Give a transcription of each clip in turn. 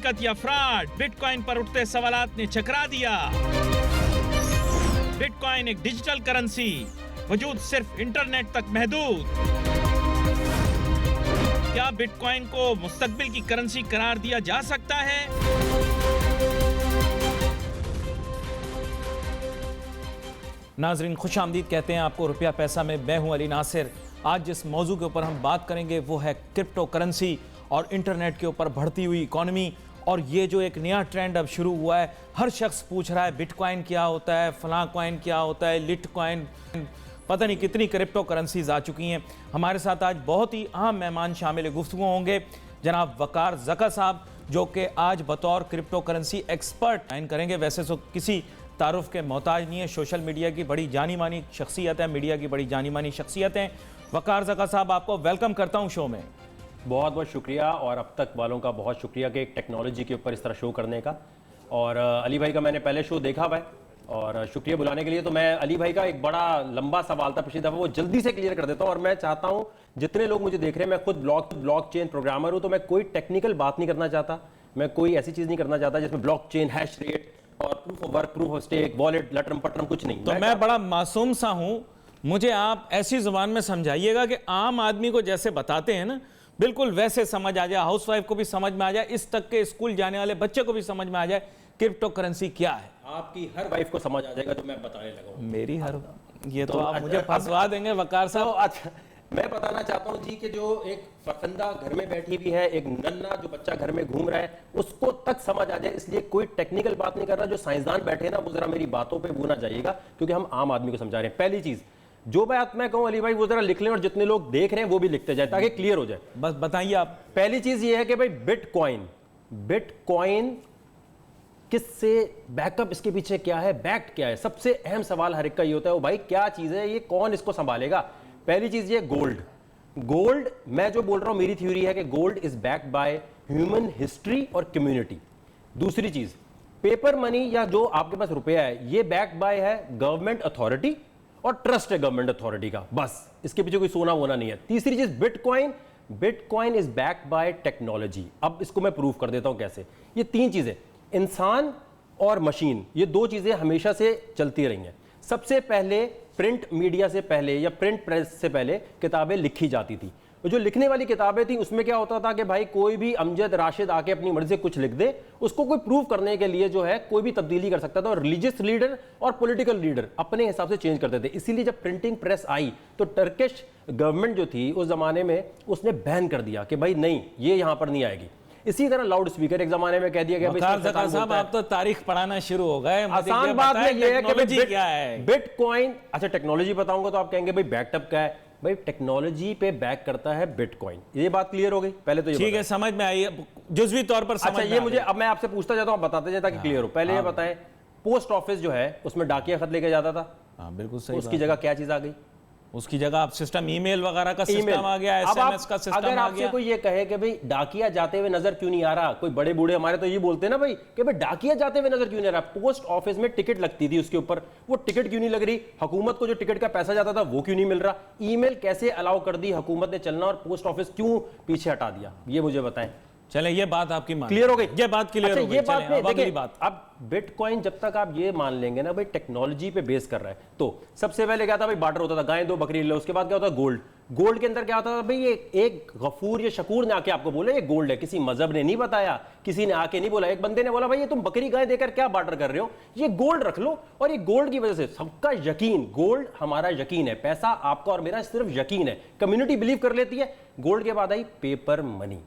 हकीकत या fraud, bitcoin पर उठते सवालात ने चकरा दिया। बिटकॉइन एक डिजिटल करेंसी, वजूद सिर्फ इंटरनेट तक महदूद। क्या बिटकॉइन को मुस्तकबिल की करेंसी करार दिया जा सकता है? नाजरीन, खुश आमदीद कहते हैं आपको रुपया पैसा में। मैं हूं अली नासिर। आज जिस मौजू के ऊपर हम बात करेंगे वो है क्रिप्टो करेंसी और इंटरनेट के ऊपर बढ़ती हुई इकॉनमी। और ये जो एक नया ट्रेंड अब शुरू हुआ है, हर शख्स पूछ रहा है बिटकॉइन क्या होता है, फलां कॉइन क्या होता है, लिट कॉइन, पता नहीं कितनी क्रिप्टो करेंसीज आ चुकी हैं। हमारे साथ आज बहुत ही अहम मेहमान शामिल गुफ्तगू होंगे। जनाब वकार ज़का साहब, जो कि आज बतौर क्रिप्टो करेंसी एक्सपर्ट आइन करेंगे। वैसे तो किसी तारुफ के मोहताज नहीं है, सोशल मीडिया की बड़ी जानी मानी शख्सियत है, मीडिया की बड़ी जानी मानी शख्सियत हैं। वकार ज़का साहब, आपको वेलकम करता हूँ शो में। बहुत बहुत शुक्रिया, और अब तक वालों का बहुत शुक्रिया कि एक टेक्नोलॉजी के ऊपर इस तरह शो करने का। और अली भाई का मैंने पहले शो देखा हुआ है, और शुक्रिया बुलाने के लिए। तो मैं अली भाई का एक बड़ा लंबा सवाल था पिछली दफ़ा, वो जल्दी से क्लियर कर देता हूँ। और मैं चाहता हूँ जितने लोग मुझे देख रहे हैं, मैं खुद ब्लॉकचेन प्रोग्रामर हूँ, तो मैं कोई टेक्निकल बात नहीं करना चाहता, मैं कोई ऐसी चीज़ नहीं करना चाहता जिसमें ब्लॉकचेन, हैश रेट और proof of work, proof of stake, wallet, लटरम पटरम कुछ नहीं। तो मैं बड़ा मासूम सा हूँ, मुझे आप ऐसी जुबान में समझाइएगा कि आम आदमी को जैसे बताते हैं ना, बिल्कुल वैसे समझ आ जाए, हाउस वाइफ को भी समझ में आ जाए, इस तक के स्कूल जाने वाले बच्चे को भी समझ में आ जाए क्रिप्टो करेंसी क्या है। आपकी हर वाइफ को समझ आ जाएगा जो मैं बताने लगा हूं। मेरी हर ये तो आप मुझे फंसवा देंगे वकार साहब। अच्छा, मैं बताना चाहता हूं जी कि जो एक फरफंदा घर में बैठी हुई है, एक नन्ना जो बच्चा घर में घूम रहा है, उसको तक समझ आ जाए, इसलिए कोई टेक्निकल बात नहीं कर रहा। जो साइंसदान बैठे ना, वो जरा मेरी बातों पे वो ना जाइएगा, क्योंकि हम आम आदमी को समझा रहे हैं। पहली चीज जो बात मैं कहूं अली भाई, वो जरा लिख लें, और जितने लोग देख रहे हैं वो भी लिखते जाए ताकि क्लियर हो जाए। बस बताइए आप। पहली चीज ये है कि भाई बिटकॉइन किससे, बैकअप इसके पीछे क्या है, बैक्ड क्या है। सबसे अहम सवाल हर एक का ये होता है, वो भाई क्या चीज है ये, कौन इसको संभालेगा। पहली चीज ये गोल्ड, मैं जो बोल रहा हूं मेरी थ्योरी है कि gold is backed by human history और कम्युनिटी। दूसरी चीज पेपर मनी, या जो आपके पास रुपया है, ये बैक्ड बाय है गवर्नमेंट अथॉरिटी और ट्रस्ट है गवर्नमेंट अथॉरिटी का, बस इसके पीछे कोई सोना वोना नहीं है। तीसरी चीज bitcoin is backed by technology. अब इसको मैं प्रूव कर देता हूं कैसे। ये तीन चीजें, इंसान और मशीन, ये दो चीजें हमेशा से चलती रही हैं। सबसे पहले प्रिंट मीडिया से पहले या प्रिंट प्रेस से पहले किताबें लिखी जाती थी। तो जो लिखने वाली किताबें थी उसमें क्या होता था कि भाई कोई भी अमजद राशिद आके अपनी मर्जी से कुछ लिख दे, उसको कोई प्रूव करने के लिए जो है कोई भी तब्दीली कर सकता था। और रिलीजियस लीडर और पॉलिटिकल लीडर अपने हिसाब से चेंज करते थे। इसीलिए जब प्रिंटिंग प्रेस आई तो टर्किश गवर्नमेंट जो थी उस जमाने में, उसने बैन कर दिया कि भाई नहीं, ये यहां पर नहीं आएगी। इसी तरह लाउड स्पीकर एक जमाने में कह दिया गया। साहब, आप तो तारीख पढ़ाना शुरू हो गए। आसान बात में ये है कि क्या है बिटकॉइन। अच्छा, टेक्नोलॉजी बताऊंगा तो आप कहेंगे भाई बैकअप क्या है। भाई टेक्नोलॉजी पे बैक करता है बिटकॉइन। ये बात क्लियर हो गई। पहले तो ये ठीक है, समझ में आई, जुज़वी तौर पर समझ। अच्छा, ये मुझे अब मैं आपसे पूछता जाता हूं, बताते जाए ताकि क्लियर हो। पहले ये बताएं, पोस्ट ऑफिस जो है उसमें डाकिया खत लेके जाता था। हाँ, बिल्कुल सही। उसकी जगह क्या चीज आ गई? उसकी जगह अब सिस्टम ईमेल वगैरह का सिस्टम आ गया, एसएमएस का सिस्टम आ गया। अगर आपसे कोई ये कहे कि भाई डाकिया जाते हुए नजर क्यों नहीं आ रहा, कोई बड़े बूढ़े हमारे तो ये बोलते हैं ना भाई कि भाई डाकिया जाते हुए नजर क्यों नहीं आ रहा। पोस्ट ऑफिस में टिकट लगती थी, उसके ऊपर वो टिकट क्यों नहीं लग रही, हुकूमत को जो टिकट का पैसा जाता था वो क्यों नहीं मिल रहा, ईमेल कैसे अलाउ कर दी हुकूमत ने चलना और पोस्ट ऑफिस क्यों पीछे हटा दिया, ये मुझे बताएं। चले, ये बात आपकी क्लियर हो गई, ये बात क्लियर हो गई। ये बात में देखिए, अब बिटकॉइन जब तक आप ये मान लेंगे ना भाई टेक्नोलॉजी पे बेस कर रहा है, तो सबसे पहले क्या था भाई, बार्टर होता था, गाय दो बकरी ले लो। उसके बाद क्या होता है, गोल्ड के अंदर क्या होता था भाई, ये एक गफूर या शकूर ने आके आपको बोला ये गोल्ड है। किसी मजहब ने नहीं बताया, किसी ने आके नहीं बोला, एक बंदे ने बोला भाई ये तुम बकरी गाय देकर क्या बार्टर कर रहे हो, ये गोल्ड रख लो। और ये गोल्ड की वजह से सबका यकीन, गोल्ड हमारा यकीन है, पैसा आपका और मेरा सिर्फ यकीन है, कम्युनिटी बिलीव कर लेती है। गोल्ड के बाद आई पेपर मनी।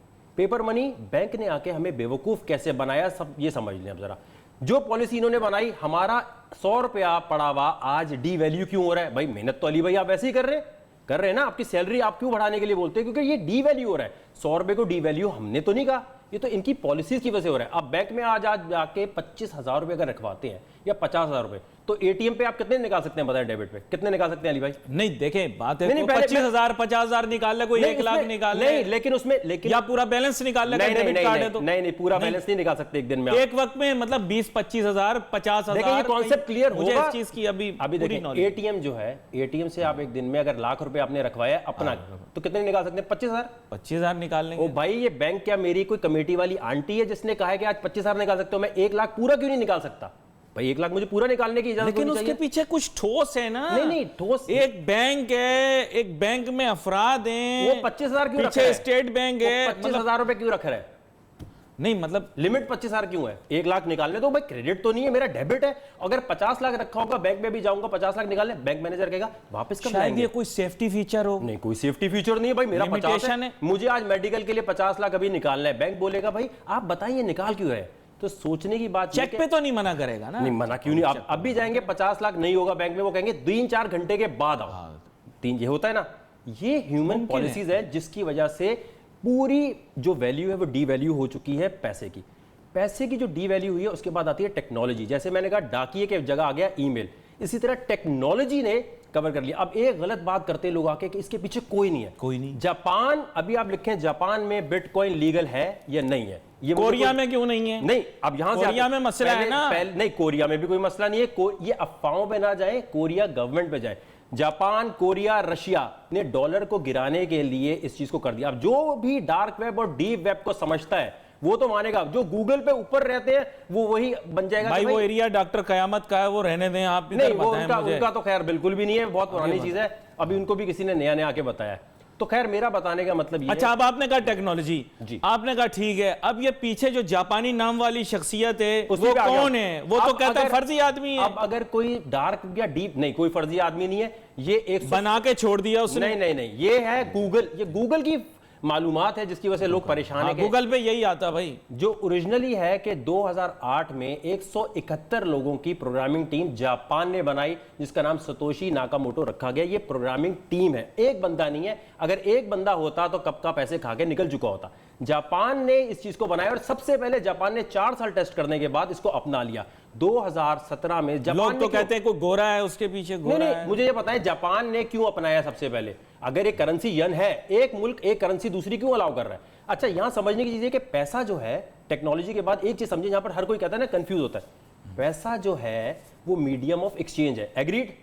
बैंक ने आके हमें बेवकूफ कैसे बनाया, सब ये समझ लें। अब जरा जो पॉलिसी इन्होंने बनाई, हमारा 100 रुपया पड़ा हुआ आज डी वैल्यू क्यों हो रहा है? भाई मेहनत तो अली भाई आप ऐसे ही कर रहे हैं ना, आपकी सैलरी आप क्यों बढ़ाने के लिए बोलते हैं? क्योंकि ये डी वैल्यू हो रहा है। 100 रुपए को डी वैल्यू हमने तो नहीं कहा, ये तो इनकी पॉलिसीज की वजह से हो रहा है। अब बैंक में आज जाके 25,000 रुपए अगर रखवाते हैं या 50,000 रुपए, तो एटीएम पे आप कितने निकाल सकते हैं बताएं, डेबिट पे कितने निकाल सकते हैं अली भाई? नहीं देखें, बात है नहीं, पहले 25,000 50,000 निकाल ले, कोई 1 लाख निकाल ले, नहीं, लेकिन उसमें या पूरा बैलेंस निकाल ले, डेबिट कार्ड है तो नहीं, पूरा बैलेंस नहीं निकाल सकते एक दिन में। एक वक्त में मतलब 20-25,000 50,000। देखिए ये कॉन्सेप्ट क्लियर होगा, मुझे इस चीज की अभी देखिए एटीएम जो है, एटीएम से आप एक दिन में अगर लाख रुपए आपने रखवाया अपना, तो कितने निकाल सकते हैं? 25,000 निकाल लेंगे। ओ भाई, ये बैंक क्या मेरी कोई कमेटी वाली आंटी है जिसने कहा है कि आज 25,000 निकाल सकते हो? मैं 1 लाख पूरा क्यों नहीं निकाल सकता भाई? 1 लाख मुझे पूरा निकालने की इजाजत लेकिन उसके पीछे कुछ ठोस है ना। नहीं ठोस, एक बैंक है, एक बैंक में अफराद हैं, वो 25,000 क्यों रख रहा पीछे है? स्टेट बैंक है, 25,000 रुपए क्यों रख रहा है? नहीं मतलब लिमिट 25,000 क्यों है? 1 लाख निकालने तो भाई, क्रेडिट तो नहीं है, मेरा डेबिट है। अगर 50 लाख रखा होगा बैंक में भी जाऊंगा, 50 लाख निकालने, बैंक मैनेजर कहेगा वापस कब शायद लाएंगे? ये कोई सेफ्टी फीचर हो। नहीं, कोई सेफ्टी फीचर नहीं है भाई, मेरा 50 है, मुझे आज मेडिकल के लिए 50 लाख अभी निकालना है। बैंक बोलेगा भाई आप बताइए निकाल क्यों रहे? तो सोचने की बात, चेक पे तो नहीं मना करेगा ना? नहीं मना क्यों नहीं, आप अब भी जाएंगे 50 लाख नहीं होगा बैंक में, वो कहेंगे 3-4 घंटे के बाद आओ। 3 ये होता है ना, ये ह्यूमन पॉलिसीज है जिसकी वजह से पूरी जो वैल्यू है वो डी वैल्यू हो चुकी है पैसे की। पैसे की जो डी वैल्यू हुई है उसके बाद आती है टेक्नोलॉजी। जैसे मैंने कहा डाकिए के जगह आ गया ईमेल, इसी तरह टेक्नोलॉजी ने कवर कर लिया। अब एक गलत बात करते लोग आके कि इसके पीछे कोई नहीं है। कोई नहीं। जापान, अभी आप लिखें जापान में बिटकॉइन लीगल है या नहीं है? ये कोरिया में क्यों नहीं है? नहीं, अब यहां से कोरिया में मसला है ना। नहीं, कोरिया में भी कोई मसला नहीं है। ये अफवाहों पे ना जाए, कोरिया गवर्नमेंट पे जाए। जापान, कोरिया, रशिया ने डॉलर को गिराने के लिए इस चीज को कर दिया। अब जो भी डार्क वेब और डीप वेब को समझता है वो तो मानेगा, जो गूगल पे ऊपर रहते हैं वो वही बन जाएगा। भाई वो एरिया डॉक्टर कयामत का है, वो रहने दें आप। नहीं, वो उनका तो खैर बिल्कुल भी नहीं है, बहुत पुरानी चीज है, अभी उनको भी किसी ने नया आके बताया। तो खैर मेरा बताने का मतलब ये अच्छा, अब आपने कहा टेक्नोलॉजी, आपने कहा ठीक है, अब ये पीछे जो जापानी नाम वाली शख्सियत है वो कौन है? वो तो कहता है फर्जी आदमी है। अब अगर कोई डार्क या डीप, नहीं कोई फर्जी आदमी नहीं है, ये एक बना के छोड़ दिया उसने। नहीं, ये है गूगल, ये गूगल की मालूमात है जिसकी वजह से लोग परेशान है। गूगल पे यही आता भाई, जो ओरिजिनली है कि 2008 में 171 लोगों की प्रोग्रामिंग टीम जापान ने बनाई, जिसका नाम सतोशी नाकामोटो रखा गया। ये प्रोग्रामिंग टीम है, एक बंदा नहीं है। अगर एक बंदा होता तो कब का पैसे खा के निकल चुका होता। जापान ने इस चीज को बनाया और सबसे पहले जापान ने 4 साल टेस्ट करने के बाद इसको अपना लिया। 2017 में जापान, लोग तो कहते हैं कोई गोरा है उसके पीछे गोरा है। मुझे ये बताएं जापान ने क्यों अपनाया सबसे पहले? अगर एक करेंसी यन है, एक मुल्क एक करेंसी दूसरी क्यों अलाउ कर रहा है? अच्छा, यहां समझने की चीज है कि पैसा जो है, टेक्नोलॉजी के बाद एक चीज समझे, यहां पर हर कोई कहता है ना, कंफ्यूज होता है। पैसा जो है वो मीडियम ऑफ एक्सचेंज है, एग्रीड,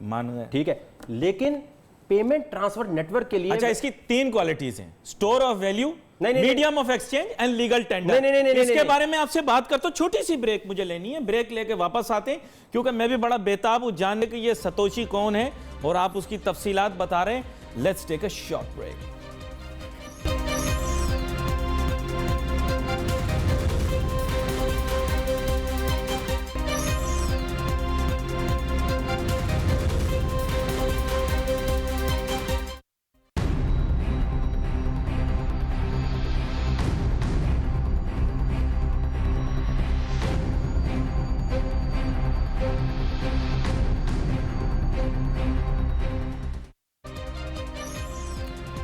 मान गए, ठीक है, लेकिन पेमेंट ट्रांसफर नेटवर्क के लिए, अच्छा इसकी 3 क्वालिटीज हैं, store of value, medium of exchange and legal tender. इसके बारे में आपसे बात करता हूं, छोटी सी ब्रेक मुझे लेनी है, ब्रेक लेके वापस आते हैं, क्योंकि मैं भी बड़ा बेताब हूं जानने कि ये सतोशी कौन है और आप उसकी तफसीलात बता रहे हैं। Let's take a short break.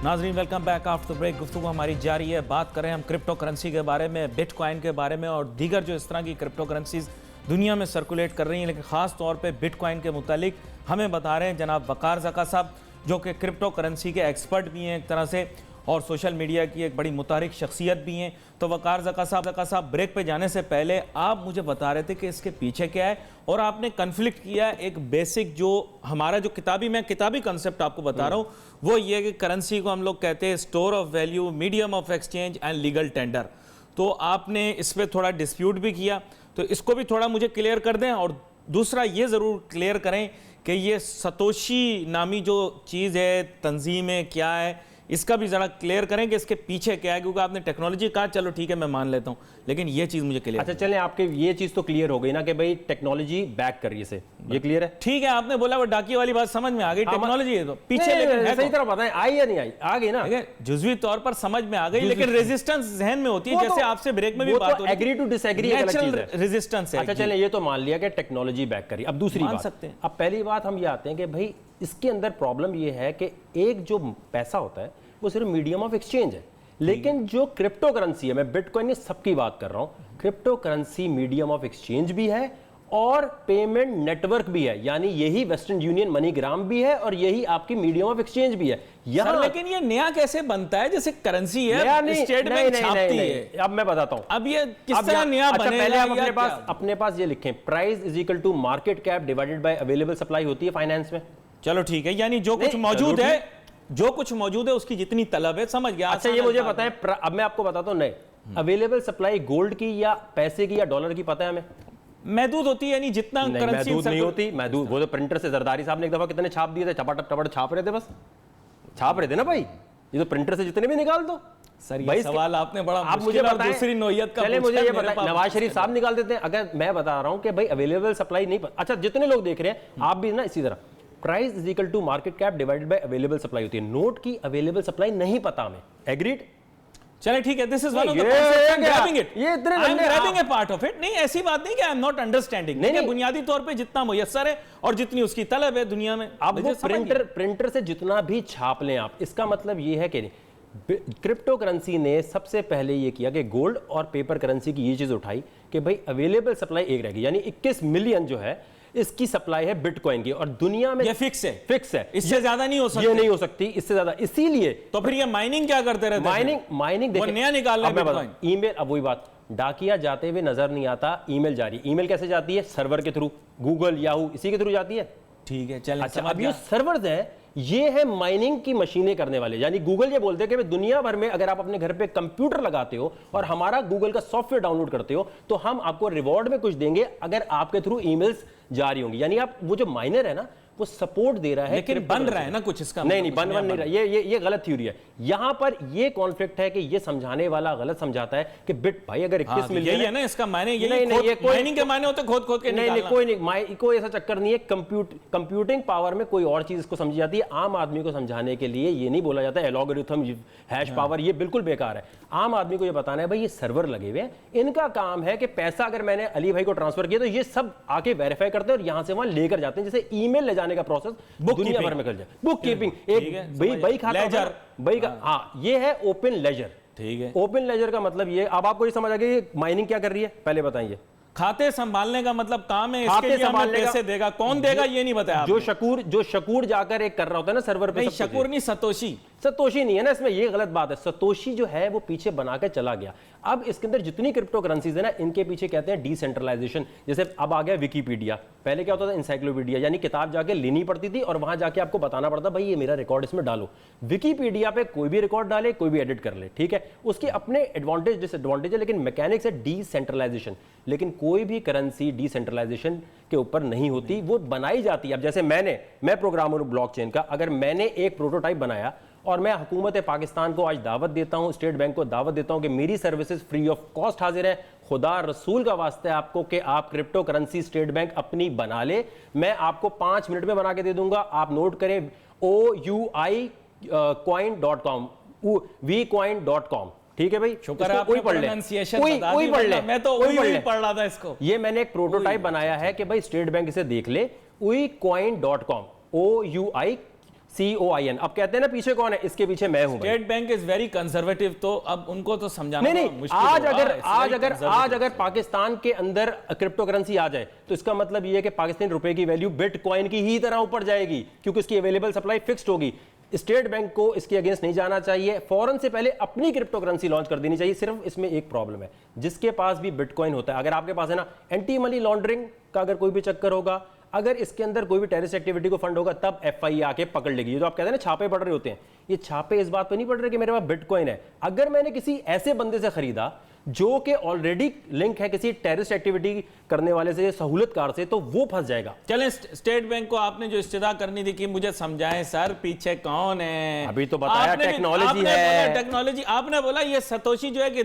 नाजरीन वेलकम बैक आफ्टर ब्रेक। गुफ्तगू हमारी जारी है, बात करें हम क्रिप्टो करेंसी के बारे में, बिटकॉइन के बारे में और दीगर जो इस तरह की क्रिप्टो करेंसीज दुनिया में सर्कुलेट कर रही हैं, लेकिन ख़ास तौर पे बिटकॉइन के मुतालिक हमें बता रहे हैं जनाब वकार ज़का साहब, जो कि क्रिप्टो करेंसी के एक्सपर्ट भी हैं एक तरह से और सोशल मीडिया की एक बड़ी मुतारिक शख्सियत भी हैं। तो वकार ज़का साहब ब्रेक पे जाने से पहले आप मुझे बता रहे थे कि इसके पीछे क्या है, और आपने कन्फ्लिक्ट किया एक बेसिक जो हमारा जो मैं किताबी कंसेप्ट आपको बता रहा हूँ, वो ये कि करेंसी को हम लोग कहते हैं store of value, medium of exchange and legal tender. तो आपने इस पर थोड़ा डिस्प्यूट भी किया, तो इसको भी थोड़ा मुझे क्लियर कर दें। और दूसरा ये ज़रूर क्लियर करें कि ये सतोशी नामी जो चीज़ है, तंजीम है, क्या है, इसका भी ज़रा क्लियर करें कि इसके पीछे क्या है, क्योंकि आपने टेक्नोलॉजी कहा, चलो ठीक है मैं मान लेता हूँ, लेकिन ये चीज़ मुझे क्लियर। अच्छा चलें, आपके ये चीज़ तो क्लियर हो गई ना कि भाई टेक्नोलॉजी बैक कर रही है इसे, ये क्लियर है? ठीक है, आपने बोला वो डाकिया वाली बात समझ में आ गई, टेक्नोलॉजी है तो पीछे, लेकिन सही तरह बताएं, आई या नहीं आई? आ गई ना, जुज़वी तौर पर समझ में आ गई, लेकिन रेजिस्टेंस जहन में होती है, जैसे आपसे ब्रेक में भी बात हो रही है, एग्री टू डिसएग्री एक अलग चीज़ है, रेजिस्टेंस है। अच्छा चलें, ये तो मान लिया कि टेक्नोलॉजी बैक करी। अब दूसरी बात सकते हैं, अब पहली बात हम ये आते हैं कि भाई इसके अंदर प्रॉब्लम ये है कि एक जो पैसा होता है वो सिर्फ मीडियम ऑफ एक्सचेंज है, लेकिन जो क्रिप्टो करेंसी है, मैं बिटकॉइन में सबकी बात कर रहा हूं, crypto currency medium of exchange भी है और पेमेंट नेटवर्क भी है, यानी यही वेस्टर्न यूनियन मनीग्राम भी है और यही आपकी मीडियम ऑफ एक्सचेंज भी है सर, लेकिन ये नया कैसे बनता है? जैसे करेंसी है, स्टेट बैंक छापती है। अब मैं बताता हूं, अब ये किस तरह नया बनेगा? पहले आप अपने पास ये लिखें, price is equal to market cap divided by available supply होती है फाइनेंस में। चलो ठीक है, यानी जो कुछ मौजूद है, जो कुछ मौजूद है उसकी जितनी तलब है, समझ गया। अच्छा, ये मुझे पता है। अब मैं आपको बताता हूं, नहीं अवेलेबल सप्लाई गोल्ड की या पैसे की या डॉलर की पता है हमें? महदूद होती है, यानी जितना करेंसी महदूद नहीं होती। महदूद वो तो प्रिंटर से जरदारी साहब ने एक दफा कितने छाप दिए थे, टपाटप टपाटप छाप रहे थे, बस छाप रहे थे ना भाई। ये तो प्रिंटर से जितने भी निकाल दो। सर ये सवाल आपने बड़ा आप मुझे बताएं, दूसरी नौयत का चले मुझे ये बताएं, नवाज शरीफ साहब निकाल देते हैं। अगर मैं बता रहा हूं कि भाई अवेलेबल सप्लाई नहीं, अच्छा जितने लोग देख रहे हैं आप भी ना इसी तरह, price is equal to market cap divided by available supply होती है। नोट की अवेलेबल सप्लाई नहीं पता हमें, एग्रीड? चले ठीक है, this is one of the grabbing it, ये इतने I am grabbing A part of it. नहीं ऐसी बात नहीं कि आई एम नॉट अंडरस्टैंडिंग, नहीं बुनियादी तौर पे जितना मुयस्सर है और जितनी उसकी तलब है दुनिया में। अब वो प्रिंटर से जितना भी छाप लें आप, इसका मतलब ये है कि क्रिप्टो करेंसी ने सबसे पहले ये किया कि गोल्ड और पेपर करेंसी की ये चीज उठाई कि भाई अवेलेबल सप्लाई एक रहेगी, यानी 21 मिलियन जो है इसकी सप्लाई है बिटकॉइन की, और दुनिया में ये फिक्स है, फिक्स है, इससे ज्यादा नहीं हो सकती, ये नहीं हो सकती इससे ज्यादा। इसीलिए तो फिर ये माइनिंग क्या करते रहते हैं? माइनिंग देखिए, नया निकालना है बिटकॉइन। ईमेल, अब वही बात, डाकिया जाते हुए नजर नहीं आता, ईमेल जारी। ईमेल कैसे जाती है? सर्वर के थ्रू, गूगल याहू इसी के थ्रू जाती है। ठीक है, चलें। अच्छा, अब ये सर्वर्स है, ये है माइनिंग की मशीनें करने वाले। यानी गूगल ये बोलते हैं कि दुनिया भर में अगर आप अपने घर पे कंप्यूटर लगाते हो और हमारा गूगल का सॉफ्टवेयर डाउनलोड करते हो तो हम आपको रिवॉर्ड में कुछ देंगे अगर आपके थ्रू ईमेल्स जारी होंगी। यानी आप वो जो माइनर है ना वो सपोर्ट दे रहा है, लेकिन बन रहा है ना कुछ इसका? नहीं बन नहीं रहा। ये गलत थ्योरी है। यहां पर ये कॉन्फ्लिक्ट है कि ये समझाने वाला गलत समझाता है कि बिट भाई अगर 21 मिलियन यही है ना इसका मायने, यही माइनिंग के मायने होते खोद के नहीं, कोई नहीं, कोई ऐसा चक्कर नहीं है। कंप्यूटिंग पावर में कोई और चीज इसको समझी जाती है, आम आदमी को समझाने के लिए ये नहीं बोला जाता है एलॉगरिथम, हैश पावर, ये बिल्कुल बेकार है। आम आदमी को ये बताना है भाई ये सर्वर लगे हुए हैं, इनका काम है कि पैसा अगर मैंने अली भाई को ट्रांसफर किया तो ये सब आके वेरीफाई करते हैं और यहां से वहां लेकर जाते हैं। जैसे ईमेल ले जाने का प्रोसेस दुनिया भर में कर जाए, बुक कीपिंग, एक बई खाता, बई का, हाँ ये है ओपन लेजर। ठीक है, ओपन लेजर का मतलब ये, अब आपको ये समझ आ गया माइनिंग क्या कर रही है? पहले बताइए। खाते संभालने का मतलब काम है, इसके लिए हमें पैसे देगा, कौन देगा ये नहीं बताया। जो शकूर जाकर एक कर रहा होता है ना सर्वर पे, शकूर नहीं, सतोशी नहीं है ना इसमें, ये गलत बात है। सतोशी जो है वो पीछे बना के चला गया। अब इसके अंदर जितनी क्रिप्टो करेंसीज है ना, इनके पीछे कहते हैं डिसेंट्रलाइजेशन। जैसे अब आ गया विकीपीडिया, पहले क्या होता था इंसाइक्लोपीडिया, यानी किताब जाके लेनी पड़ती थी और वहां जाके आपको बताना पड़ता भाई ये मेरा रिकॉर्ड इसमें डालो। विकीपीडिया पे कोई भी रिकॉर्ड डाले, कोई भी एडिट कर ले, ठीक है, उसके अपने एडवांटेज डिसएडवांटेज है, लेकिन मैकेनिक्स है डिसेंट्रलाइजेशन। लेकिन कोई भी करेंसी डिसेंट्रलाइजेशन के ऊपर नहीं होती, वो बनाई जाती है। अब जैसे मैं प्रोग्रामर हूं ब्लॉकचेन का, अगर मैंने एक प्रोटोटाइप बनाया और मैं हुकूमत पाकिस्तान को आज दावत देता हूं, स्टेट बैंक को दावत देता हूं कि मेरी सर्विसेज फ्री ऑफ कॉस्ट हाजिर है, खुदा रसूल का वास्ते आपको कि आप क्रिप्टो करेंसी स्टेट बैंक अपनी बना ले, मैं आपको 5 मिनट में बना के दे दूंगा। आप नोट करें ouicoin.com, vcoin.com, ठीक है भाई, शुक्र है कोई पढ़ ले, कोई पढ़ ले, मैं तो वही पढ़ रहा था इसको। ये मैंने एक प्रोटोटाइप बनाया है कि भाई स्टेट बैंक इसे देख ले, ouicoin.com, ouicoin। अब कहते हैं ना पीछे कौन है, इसके पीछे मैं हूं। State bank is very conservative, तो अब उनको तो समझाना नहीं, आज अगर पाकिस्तान के अंदर क्रिप्टो करेंसी आ जाए तो इसका मतलब ये है कि पाकिस्तानी रुपए की वैल्यू बिटकॉइन की ही तरह ऊपर जाएगी, क्योंकि इसकी अवेलेबल सप्लाई फिक्स्ड होगी। स्टेट बैंक को इसके अगेंस्ट नहीं जाना चाहिए, फौरन से पहले अपनी क्रिप्टो करेंसी लॉन्च कर देनी चाहिए। सिर्फ इसमें एक प्रॉब्लम है, जिसके पास भी बिटकॉइन होता है, अगर आपके पास है ना एंटी मनी लॉन्ड्रिंग का अगर कोई भी चक्कर होगा, अगर इसके अंदर कोई भी टेररिस्ट एक्टिविटी को फंड होगा, तब एफआईए आके पकड़ लेगी। ये जो आप कहते हैं ना छापे पड़ रहे होते हैं, ये छापे इस बात पे नहीं पड़ रहे कि मेरे पास बिटकॉइन है। अगर मैंने किसी ऐसे बंदे से खरीदा जो कि ऑलरेडी लिंक है किसी टेररिस्ट एक्टिविटी करने वाले से, सहूलतकार से, तो वो फंस जाएगा। चलें, स्टेट बैंक को आपने जो इस्तेदा करनी थी कि मुझे समझाएं सर पीछे कौन है। अभी तो बताया टेक्नोलॉजी है, टेक्नोलॉजी आपने बोला ये सतोशी जो है कि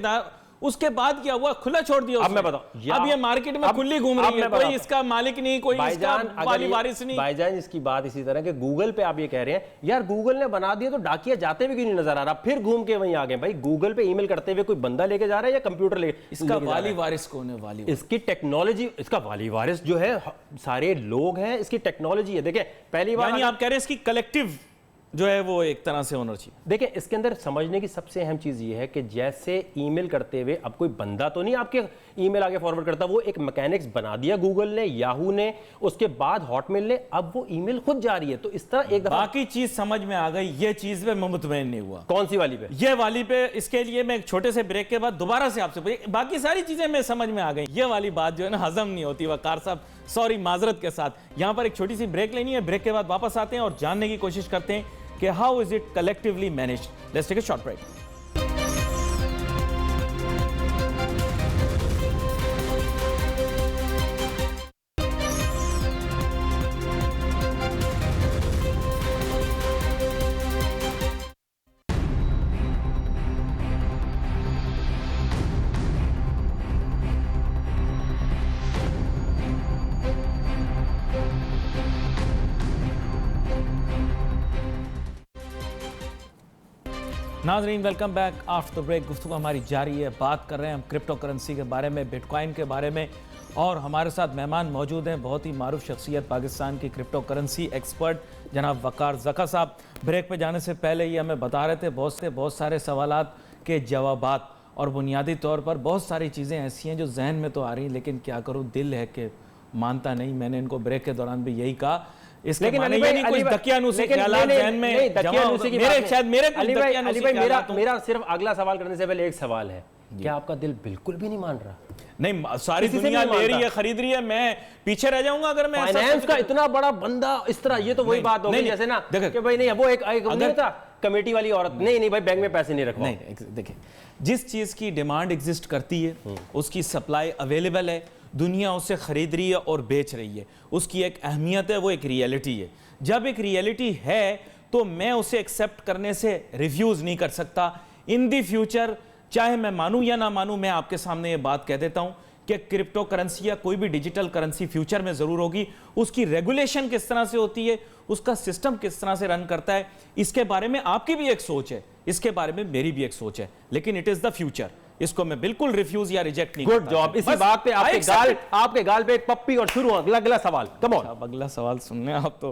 उसके बाद क्या हुआ, खुला छोड़ दिया। अब मैं बताऊं, अब ये मार्केट में खुली घूम रही है, कोई इसका मालिक नहीं, कोई इसका वाली वारिस नहीं। भाईजान इसकी बात इसी तरह के गूगल पे आप ये कह रहे हैं यार गूगल ने बना दिया तो डाकिया जाते हुए क्यों नहीं नजर आ रहा, फिर घूम के वहीं आ गए। भाई गूगल पे ईमेल करते हुए कोई बंदा लेके जा रहा है या कंप्यूटर लेके? इसका वाली वारिस कौन है? वाली इसकी टेक्नोलॉजी, इसका वाली वारिस जो है सारे लोग हैं, इसकी टेक्नोलॉजी है। देखिए पहली बार आप कह रहे हैं इसकी कलेक्टिव जो है वो एक तरह से होना चाहिए। देखिए इसके अंदर समझने की सबसे अहम चीज ये है कि जैसे ईमेल करते हुए अब कोई बंदा तो नहीं आपके ईमेल आगे फॉरवर्ड करता, वो एक मैकेनिक्स बना दिया गूगल ने, याहू ने, उसके बाद हॉटमेल ने, अब वो ईमेल खुद जा रही है। तो इस तरह एक दफा बाकी चीज समझ में आ गई, ये चीज पे मैं मुतमईन नहीं हुआ। कौन सी वाली पे? ये वाली पे, इसके लिए मैं एक छोटे से ब्रेक के बाद दोबारा से आपसे बाकी सारी चीजें मैं समझ में आ गई, ये वाली बात जो है ना हजम नहीं होती। वकार साहब सॉरी, माजरत के साथ यहां पर एक छोटी सी ब्रेक लेनी है, ब्रेक के बाद वापस आते हैं और जानने की कोशिश करते हैं कि how is it collectively managed. Let's take a short break. नाजरीन welcome back after the break. गुफ्तगू हमारी जारी है, बात कर रहे हैं हम क्रिप्टो करेंसी के बारे में, बिटकॉइन के बारे में, और हमारे साथ मेहमान मौजूद हैं, बहुत ही मारूफ शख्सियत पाकिस्तान की क्रिप्टो करेंसी एक्सपर्ट जनाब वकार ज़का साहब। ब्रेक पे जाने से पहले ये हमें बता रहे थे बहुत सारे सवालात के जवाबात, और बुनियादी तौर पर बहुत सारी चीज़ें ऐसी हैं जो जहन में तो आ रही हैं, लेकिन क्या करूँ, दिल है कि मानता नहीं। मैंने इनको ब्रेक के दौरान भी यही कहा, इसके माने ये नहीं कुछ दकियानूसी ख्यालात ज़हन में जमा हो, मेरा सिर्फ अगला सवाल करने से पहले एक सवाल है, क्या आपका दिल बिल्कुल भी नहीं मान रहा? नहीं, सारी दुनिया ले रही है, खरीद रही है, मैं पीछे रह जाऊंगा अगर मैं फाइनेंस का इतना बड़ा बंदा इस तरह, ये तो वही बात हो गई जैसे ना कि भाई नहीं, वो एक नहीं था कमेटी वाली औरत, नहीं भाई बैंक में पैसे नहीं रखो। नहीं, देखिए, जिस चीज की डिमांड एग्जिस्ट करती है, उसकी सप्लाई अवेलेबल है, दुनिया उसे खरीद रही है और बेच रही है, उसकी एक अहमियत है, वो एक रियलिटी है। जब एक रियलिटी है तो मैं उसे एक्सेप्ट करने से रिफ्यूज नहीं कर सकता। इन दी फ्यूचर, चाहे मैं मानूं या ना मानूं, मैं आपके सामने ये बात कह देता हूं कि क्रिप्टो करेंसी या कोई भी डिजिटल करेंसी फ्यूचर में जरूर होगी। उसकी रेगुलेशन किस तरह से होती है, उसका सिस्टम किस तरह से रन करता है, इसके बारे में आपकी भी एक सोच है, इसके बारे में मेरी भी एक सोच है, लेकिन इट इज द फ्यूचर। इसको मैं बिल्कुल रिफ्यूज या रिजेक्ट नहीं करता। Good job. इसी बात पे आपके गाल पे एक पप्पी और शुरू अगला सवाल। कम ऑन, अगला सवाल सुनने आप तो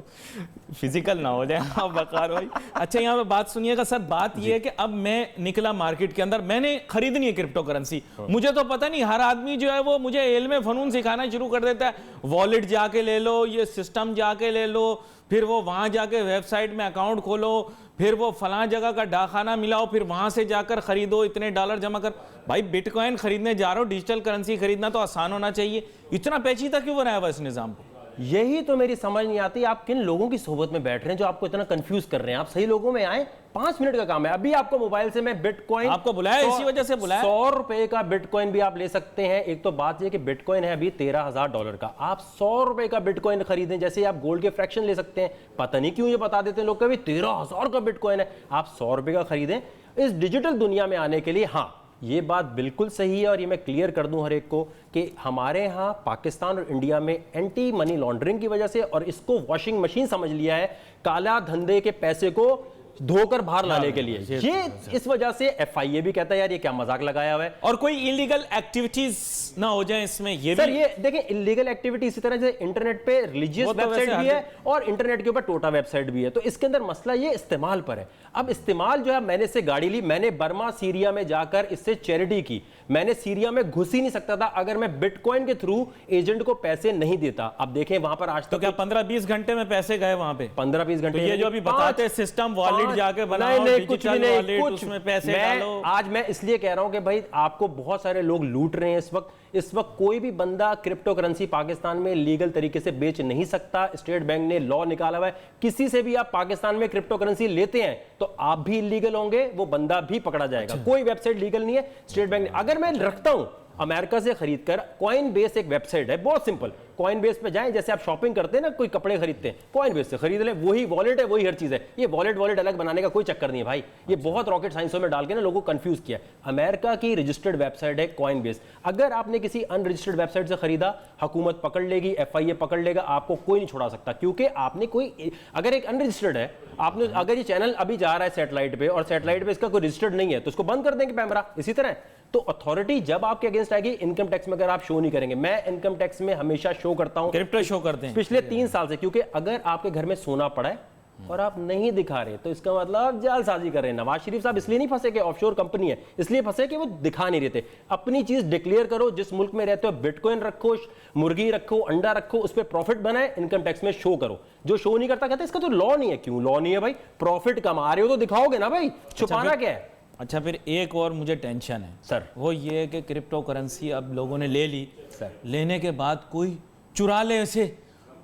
फिजिकल ना हो जाए आप वकार भाई। अच्छा, यहाँ पे बात सुनिएगा सर, बात ये है कि अब मैं निकला मार्केट के अंदर, मैंने खरीदनी है क्रिप्टो करेंसी, मुझे तो पता नहीं, हर आदमी जो है वो मुझे इल्म फनून सिखाना शुरू कर देता है, वॉलेट जाके ले लो, ये सिस्टम जाके ले लो, फिर वो वहां जाके वेबसाइट में अकाउंट खोलो, फिर वो फलां जगह का डाकखाना मिलाओ, फिर वहां से जाकर खरीदो, इतने डॉलर जमा कर। भाई बिटकॉइन खरीदने जा रहा हो, डिजिटल करेंसी खरीदना तो आसान होना चाहिए, इतना पेचीदा क्यों बनाया हुआ इस निजाम को? यही तो मेरी समझ नहीं आती, आप किन लोगों की सोहबत में बैठ रहे हैं जो आपको इतना कंफ्यूज कर रहे हैं। आप सही लोगों में आए, 5 मिनट का काम है। अभी आपको मोबाइल से मैं बिटकॉइन, आपको बुलाया इसी वजह से बुलाया, 100 रुपए का बिटकॉइन भी आप ले सकते हैं। एक तो बात यह कि बिटकॉइन है अभी $13,000 का, आप 100 रुपए का बिटकॉइन खरीदें, जैसे आप गोल्ड के फ्रैक्शन ले सकते हैं। पता नहीं क्यों ये बता देते हैं लोग, कभी 13,000 का बिटकॉइन है, आप 100 रुपए का खरीदें। इस डिजिटल दुनिया में आने के लिए, हाँ ये बात बिल्कुल सही है, और ये मैं क्लियर कर दूं हर एक को कि हमारे यहाँ पाकिस्तान और इंडिया में एंटी मनी लॉन्ड्रिंग की वजह से, और इसको वॉशिंग मशीन समझ लिया है काला धंधे के पैसे को धोकर बाहर लाने के लिए। ये इस वजह से FIA भी कहता है यार ये क्या मजाक लगाया हुआ है, और कोई इलीगल एक्टिविटीज ना हो जाए इसमें। ये सर ये देखें, इलीगल एक्टिविटी इसी तरह से इंटरनेट पे रिलीजियस वेबसाइट भी है और इंटरनेट के ऊपर टोटा वेबसाइट भी है, तो इसके अंदर मसला ये इस्तेमाल पर है। अब इस्तेमाल जो है, मैंने इससे गाड़ी ली, मैंने बर्मा सीरिया में जाकर इससे चैरिटी की, मैंने सीरिया में घुस ही नहीं सकता था अगर मैं बिटकॉइन के थ्रू एजेंट को पैसे नहीं देता। अब देखें वहां पर आज तो क्या 15-20 घंटे में पैसे गए वहां पे? 15-20 घंटे, ये जो अभी बताते हैं सिस्टम, वॉलेट जाके बनाओ, डिजिटल वॉलेट, उसमें पैसे डालो। आज मैं इसलिए कह रहा हूं कि भाई आपको बहुत सारे लोग लूट रहे हैं इस वक्त कोई भी बंदा क्रिप्टो करेंसी पाकिस्तान में लीगल तरीके से बेच नहीं सकता। स्टेट बैंक ने लॉ निकाला हुआ है, किसी से भी आप पाकिस्तान में क्रिप्टो करेंसी लेते हैं तो आप भी इलीगल होंगे, वो बंदा भी पकड़ा जाएगा। कोई वेबसाइट लीगल नहीं है स्टेट बैंक ने। अगर मैं रखता हूं अमेरिका से खरीदकर, कॉइन बेस एक वेबसाइट है, बहुत सिंपल, कॉइन बेस पे जाएं, जैसे आप शॉपिंग करते हैं ना, कोई कपड़े खरीदते हैं, कॉइन बेस से खरीद लें, वही वॉलेट है, वही हर चीज है। ये वॉलेट अलग बनाने का कोई चक्कर नहीं है भाई, ये बहुत रॉकेट साइंसों में डाल के ना लोगों को कंफ्यूज किया। अमेरिका की रजिस्टर्ड वेबसाइट है कॉइन बेस। अगर आपने किसी अनरजिस्टर्ड वेबसाइट से खरीदा, हुकूमत पकड़ लेगी, FIA पकड़ लेगा, आपको कोई नहीं छोड़ा सकता, क्योंकि आपने कोई, अगर एक अनरजिस्टर्ड है, आपने, अगर ये चैनल अभी जा रहा है सैटेलाइट पे और सैटेलाइट पे इसका कोई रजिस्टर्ड नहीं है तो उसको बंद कर देंगे कैमरा। इसी तरह तो अथॉरिटी जब आपके अगेंस्ट आएगी, इनकम टैक्स में अगर आप शो नहीं करेंगे, मैं इनकम टैक्स में हमेशा शो करता हूं, क्रिप्टो शो करते हैं पिछले 3 साल से, क्योंकि अगर आपके घर में सोना पड़ा है और आप नहीं दिखा रहे, तो इसका मतलब जालसाजी कर रहे हैं। नवाज शरीफ साहब इसलिए नहीं फंसे कि ऑफशोर कंपनी है, इसलिए फंसे कि वो दिखा नहीं रहे थे। अपनी चीज डिक्लेयर करो, जिस मुल्क में रहते हो बिटकॉइन रखो, मुर्गी रखो, अंडा रखो, उस पर प्रॉफिट बनाए, इनकम टैक्स में शो करो। जो शो नहीं करता कहते इसका तो लॉ नहीं है। क्यों लॉ नहीं है भाई? प्रॉफिट कमा रहे हो तो दिखाओगे ना भाई, छुपाना क्या है? अच्छा, फिर एक और मुझे टेंशन है सर, वो ये है कि क्रिप्टो करेंसी अब लोगों ने ले ली सर, लेने के बाद कोई चुरा ले, ऐसे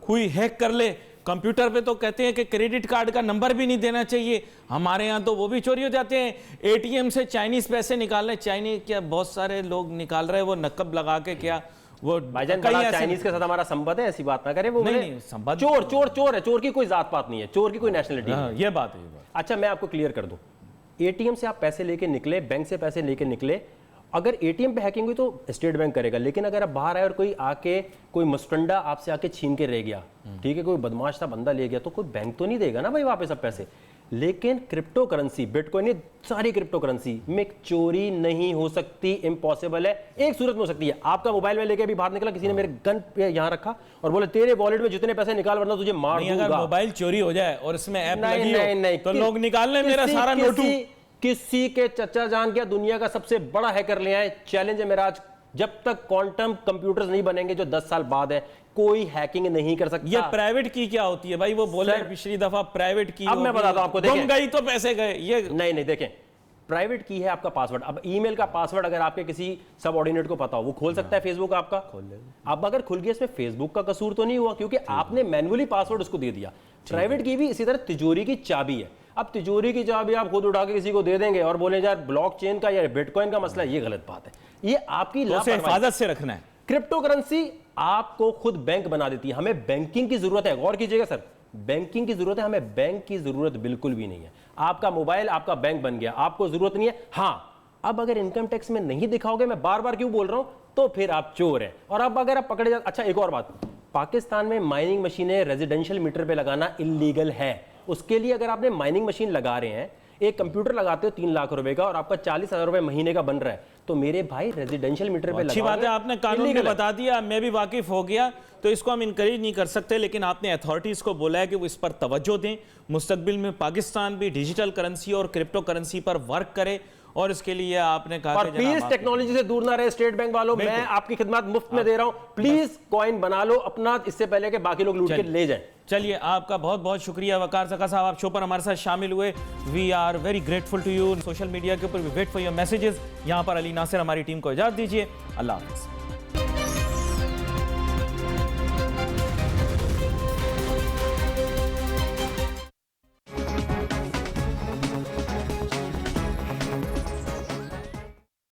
कोई हैक कर ले। कंप्यूटर पे तो कहते हैं कि क्रेडिट कार्ड का नंबर भी नहीं देना चाहिए, हमारे यहाँ तो वो भी चोरी हो जाते हैं। एटीएम से चाइनीज पैसे निकालने, चाइनीज क्या बहुत सारे लोग निकाल रहे हैं, वो नकब लगा के क्या वो भाईजान बड़ा चाइनीज के साथ हमारा संबंध है, ऐसी बात ना करें। वो नहीं संबंध, चोर चोर चोर है, चोर की कोई जात पात नहीं है, चोर की कोई नेशनलिटी नहीं है। ये बात है। अच्छा, मैं आपको क्लियर कर दूं, एटीएम से आप पैसे लेके निकले, बैंक से पैसे लेके निकले, अगर एटीएम पे हैकिंग हुई तो स्टेट बैंक करेगा, लेकिन अगर आप बाहर आए और कोई आके कोई मुस्टंडा आपसे आके छीन के रह गया, ठीक है, कोई बदमाश था बंदा ले गया, तो कोई बैंक तो नहीं देगा ना भाई वापस सब पैसे। लेकिन क्रिप्टो करेंसी, बिटकॉइन, ये सारी क्रिप्टो करेंसी में चोरी नहीं हो सकती, इम्पॉसिबल है। एक सूरत में हो सकती है, आपका मोबाइल में लेके भी बाहर निकला, किसी ने मेरे गन पे यहाँ रखा और बोले तेरे वॉलेट में जितने पैसे निकाल वरना तुझे मार दूंगा। अगर मोबाइल चोरी हो जाए और इसमें ऐप लगी हो तो लोग निकाल लें मेरा सारा नोटू। किसी के चचा जान क्या दुनिया का सबसे बड़ा हैकर ले आए, चैलेंज है मेरा आज। जब तक क्वांटम कंप्यूटर्स नहीं बनेंगे जो 10 साल बाद है, कोई हैकिंग नहीं कर सकता। ये प्राइवेट की क्या होती है भाई? वो बोले पिछली दफा प्राइवेट की, अब मैं बताता हूं आपको, गुम गई तो पैसे गए। ये नहीं देखें, प्राइवेट की है आपका पासवर्ड। अब ईमेल का पासवर्ड अगर आपके किसी सबऑर्डिनेट को पता हो, वो खोल सकता है फेसबुक आपका, खोल ले। अब अगर खुल गया, इसमें फेसबुक का कसूर तो नहीं हुआ क्योंकि आपने मैन्युअली पासवर्ड उसको दे दिया। प्राइवेट की भी इसी तरह तिजोरी की चाबी है। अब तिजोरी की चाबी आप खुद उठा के किसी को दे देंगे और बोले यार ब्लॉकचेन का या बिटकॉइन का मसला, ये गलत बात है, ये आपकी लापरवाही, हिफाजत से रखना है। क्रिप्टो करेंसी आपको खुद बैंक बना देती है। हमें बैंकिंग की जरूरत है, गौर कीजिएगा सर, बैंकिंग की जरूरत है, हमें बैंक की जरूरत बिल्कुल भी नहीं है। आपका मोबाइल आपका बैंक बन गया, आपको जरूरत नहीं है। हाँ, अब अगर इनकम टैक्स में नहीं दिखाओगे, मैं बार बार क्यों बोल रहा हूं, तो फिर आप चोर हैं। और अब अगर आप पकड़े जाते, अच्छा एक और बात, पाकिस्तान में माइनिंग मशीनें रेजिडेंशियल मीटर पे लगाना इलीगल है। उसके लिए अगर आपने माइनिंग मशीन लगा रहे हैं, एक कंप्यूटर लगाते हो 3 लाख रुपए का और आपका 40,000 रुपए महीने का बन रहा है, तो मेरे भाई रेजिडेंशियल मीटर पे अच्छी बात है, आपने कानून में बता दिया, मैं भी वाकिफ हो गया, तो इसको हम इनकरेज नहीं कर सकते। लेकिन आपने अथॉरिटीज को बोला है कि वो इस पर तवज्जो दें, मुस्तकबिल में पाकिस्तान भी डिजिटल करेंसी और क्रिप्टो करेंसी पर वर्क करे, और इसके लिए आपने कहा और प्लीज टेक्नोलॉजी से दूर ना रहे स्टेट बैंक वालों, मैं आपकी खिदमत मुफ्त में दे रहा हूं, प्लीज कॉइन बना लो अपना, इससे पहले कि बाकी लोग लूट के ले जाएं। चलिए, आपका बहुत बहुत शुक्रिया वकार ज़का साहब, आप शो पर हमारे साथ शामिल हुए। We are very grateful to you. Social media के ऊपर we wait for your messages. यहाँ पर अली नासिर हमारी टीम को इजाजत दीजिए। अल्लाह हाफ़िज़।